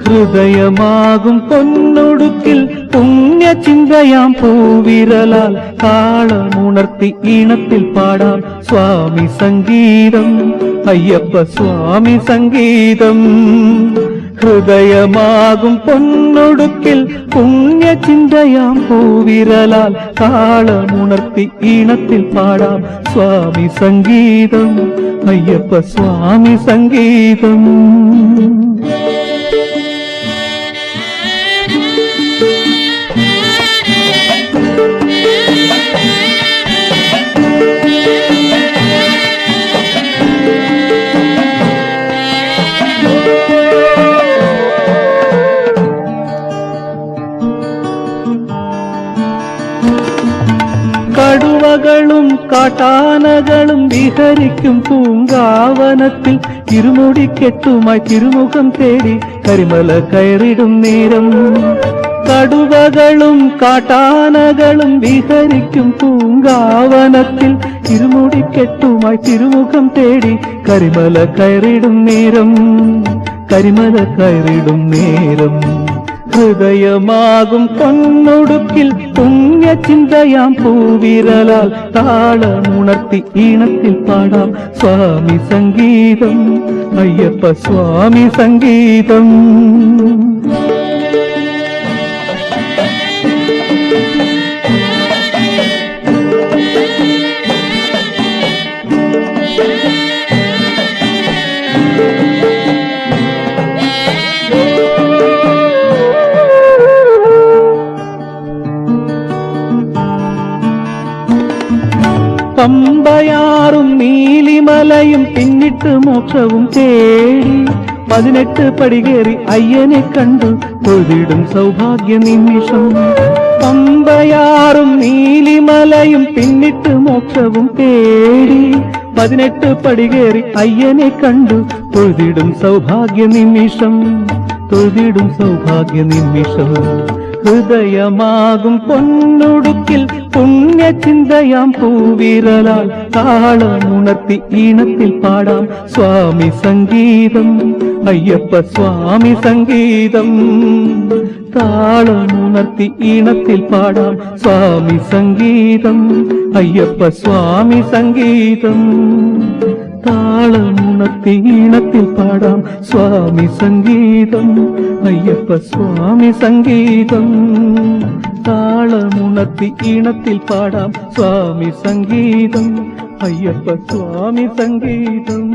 ഹൃദയമാകും പൊന്നൊടുക്കിൽ പുണ്യചിന്തയാം പൂവിരലാൽ താളമുണർത്തി ഈണത്തിൽ പാടാം സ്വാമി സംഗീതം, അയ്യപ്പ സ്വാമി സംഗീതം. ഹൃദയമാകും പൊന്നൊടുക്കിൽ പുണ്യചിന്തയാം പൂവിരലാൽ താളമുണർത്തി ഈണത്തിൽ പാടാം സ്വാമി സംഗീതം, അയ്യപ്പ സ്വാമി സംഗീതം. കടുവകളും കാട്ടാനകളും വിഹരിക്കും പൂങ്കാവനത്തിൽ ഇരുമുടിക്കെട്ടുമായി തിരുമുഖം തേടി കരിമല കയറിടും നേരം. കടുവകളും കാട്ടാനകളും വിഹരിക്കും പൂങ്കാവനത്തിൽ ഇരുമുടിക്കെട്ടുമായി തിരുമുഖം തേടി കരിമല കയറിടും നേരം, കരിമല കയറിടും നേരം. ഹൃദയമാകും പൊന്നൊടുക്കിൽ പുണ്യചിന്തയാം പൂവിരലാൽ താളമുണർത്തി ഈണത്തിൽ പാടാം സ്വാമി സംഗീതം, അയ്യപ്പ സ്വാമി സംഗീതം. പമ്പയാറും നീലിമലയും പിന്നിട്ട് മോക്ഷവും തേടി 18 പടികേറി അയ്യനെ കണ്ടു തൊഴുതിടും സൗഭാഗ്യ നിമിഷം. പമ്പയാറും നീലിമലയും പിന്നിട്ട് മോക്ഷവും തേടി 18 പടികേറി അയ്യനെ കണ്ടു തൊഴുതിടും സൗഭാഗ്യ നിമിഷം, തൊഴുതിടും സൗഭാഗ്യ നിമിഷം. ഹൃദയമാകും പൊന്നൊടുക്കിൽ പുണ്യചിന്തയാം പൂവിരലാൽ താളമുണർത്തി ഈണത്തിൽ പാടാം സ്വാമി സംഗീതം, അയ്യപ്പ സ്വാമി സംഗീതം. താളമുണർത്തി ഈണത്തിൽ പാടാം സ്വാമി സംഗീതം, അയ്യപ്പ സ്വാമി സംഗീതം. താളമുണർത്തി ഈണത്തിൽ പാടാം സ്വാമി സംഗീതം, അയ്യപ്പ സ്വാമി സംഗീതം. താളമുണർത്തി ഈണത്തിൽ പാടാം സ്വാമി സംഗീതം, അയ്യപ്പ സ്വാമി സംഗീതം.